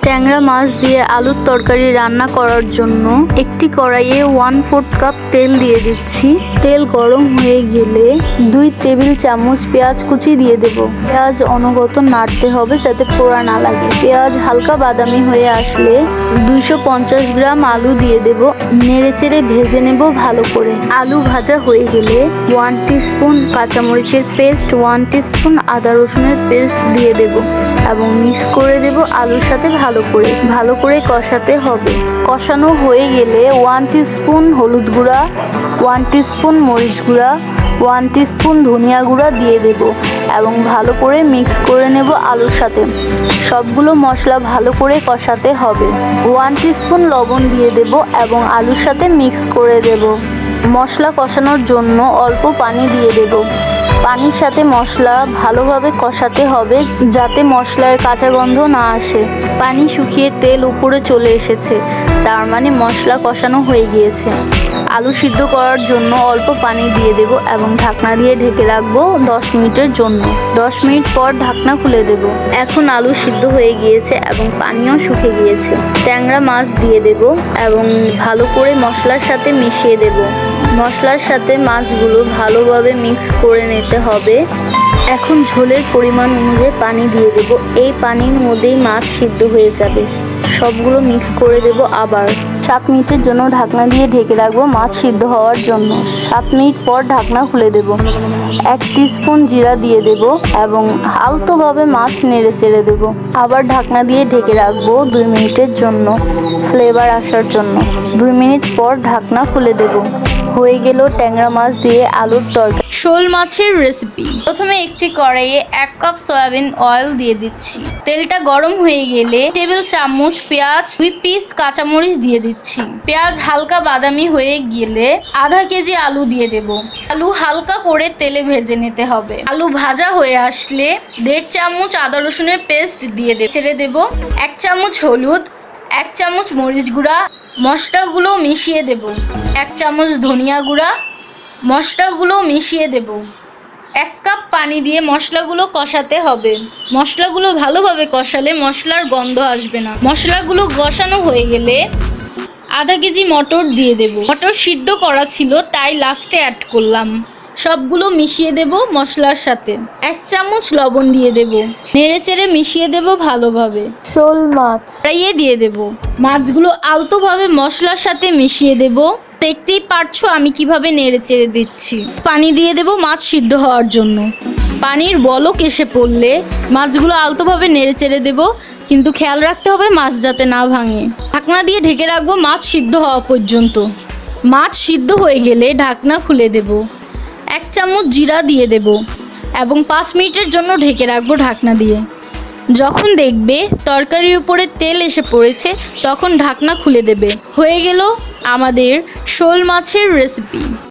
ট্যাংরা মাছ দিয়ে আলুর তরকারি রান্না করার জন্য একটি কড়াইয়ে 1/4 কাপ তেল দিয়ে দিচ্ছি। তেল গরম হয়ে গেলে 2 টেবিল চামচ পেঁয়াজ কুচি দিয়ে দেব। পেঁয়াজ অনবরত নাড়তে হবে যাতে পোড়া না লাগে। পেঁয়াজ হালকা বাদামি হয়ে আসলে 250 গ্রাম আলু দিয়ে দেব। নেড়েচেড়ে ভেজে নেব ভালো করে। আলু ভাজা হয়ে গেলে 1 টিস্পুন কাঁচামরিচের পেস্ট, 1 টিস্পুন আদা রসুনের পেস্ট দিয়ে দেব এবং মিক্স করে দেব আলুর সাথে ভালো করে কষাতে হবে। কষানো হয়ে গেলে 1 টিস্পুন হলুদ গুঁড়া, 1 টিস্পুন মরিচ গুঁড়া, 1 টিস্পুন ধনিয়া গুঁড়া দিয়ে দেব এবং ভালো করে মিক্স করে নেব আলুর সাথে। সবগুলো মশলা ভালো করে কষাতে হবে। 1 টিস্পুন লবণ দিয়ে দেব এবং আলুর সাথে মিক্স করে দেব। মশলা কষানোর জন্য অল্প পানি দিয়ে দেব। পানির সাথে মশলা ভালোভাবে কষাতে হবে যাতে মশলার কাঁচা গন্ধ না আসে। পানি শুকিয়ে তেল উপরে চলে এসেছে, তার মানে মশলা কষানো হয়ে গিয়েছে। আলু সিদ্ধ করার জন্য অল্প পানি দিয়ে দেব এবং ঢাকনা দিয়ে ঢেকে রাখবো 10 মিনিটের জন্য। 10 মিনিট পর ঢাকনা খুলে দেব। এখন আলু সিদ্ধ হয়ে গিয়েছে এবং পানিও শুকিয়ে গিয়েছে। ট্যাংরা মাছ দিয়ে দেব এবং ভালো করে মশলার সাথে মিশিয়ে দেব। মশলার সাথে মাছগুলো ভালোভাবে মিক্স করে নিতে হবে। এখন ঝোলের পরিমাণ অনুযায়ী পানি দিয়ে দেব। এই পানির মধ্যেই মাছ সিদ্ধ হয়ে যাবে। সবগুলো মিক্স করে দেব। আবার 7 মিনিটের জন্য ঢাকনা দিয়ে ঢেকে রাখবো মাছ সিদ্ধ হওয়ার জন্য। 7 মিনিট পর ঢাকনা খুলে দেব। 1 টিস্পুন জিরা দিয়ে দেব এবং আলতোভাবে মাছ নেড়ে চেড়ে দেব। আবার ঢাকনা দিয়ে ঢেকে রাখবো 2 মিনিটের জন্য ফ্লেভার আসার জন্য। 2 মিনিট পর ঢাকনা খুলে দেব। হয়ে গেল ট্যাংরা মাছ দিয়ে আলুর তরকারি। শোল মাছের রেসিপি। প্রথমে একটি কড়াইয়ে 1 কাপ সয়াবিন অয়েল দিয়ে দিচ্ছি। তেলটা গরম হয়ে গেলে টেবিল চামচ পেঁয়াজ, 2 পিস কাঁচামরিচ দিয়ে দিচ্ছি। পেঁয়াজ হালকা বাদামি হয়ে গেলে আধা কেজি আলু দিয়ে দেব। আলু হালকা করে তেলে ভেজে নিতে হবে। আলু ভাজা হয়ে আসলে 1.5 চামচ আদা রসুনের পেস্ট দিয়ে ছেড়ে দেব। 1 চামচ হলুদ, 1 চামচ মরিচ গুঁড়া, মশলাগুলো মিশিয়ে দেব। 1 চামচ ধনিয়া গুঁড়া, মশলাগুলো মিশিয়ে দেব। 1 কাপ পানি দিয়ে মশলাগুলো কষাতে হবে। মশলাগুলো ভালোভাবে কষালে মশলার গন্ধ আসবে না। মশলাগুলো কষানো হয়ে গেলে আধা কেজি মটর দিয়ে দেব। মটর সিদ্ধ করা ছিল তাই লাস্টে অ্যাড করলাম। সবগুলো মিশিয়ে দেব মশলার সাথে। 1 চামচ লবণ দিয়ে দেব। নেড়েচেড়ে মিশিয়ে দেব ভালোভাবে। শোল মাছ কড়াইয়ে দিয়ে দেব। মাছগুলো আলতোভাবে মশলার সাথে মিশিয়ে দেব। দেখতেই পারছো আমি কিভাবে নেড়েচেড়ে দিচ্ছি। পানি দিয়ে দেব মাছ সিদ্ধ হওয়ার জন্য। পানির বলক এসে পড়লে মাছগুলো আলতোভাবে নেড়েচেড়ে দেব, কিন্তু খেয়াল রাখতে হবে মাছ যাতে না ভাঙে। ঢাকনা দিয়ে ঢেকে রাখবো মাছ সিদ্ধ হওয়া পর্যন্ত। মাছ সিদ্ধ হয়ে গেলে ঢাকনা খুলে দেব। 1 চামচ জিরা দিয়ে দেব এবং 5 মিনিটের জন্য ঢেকে রাখবো ঢাকনা দিয়ে। যখন দেখবে তরকারির উপরে তেল এসে পড়েছে তখন ঢাকনা খুলে দেবে। হয়ে গেল আমাদের শোল মাছের রেসিপি।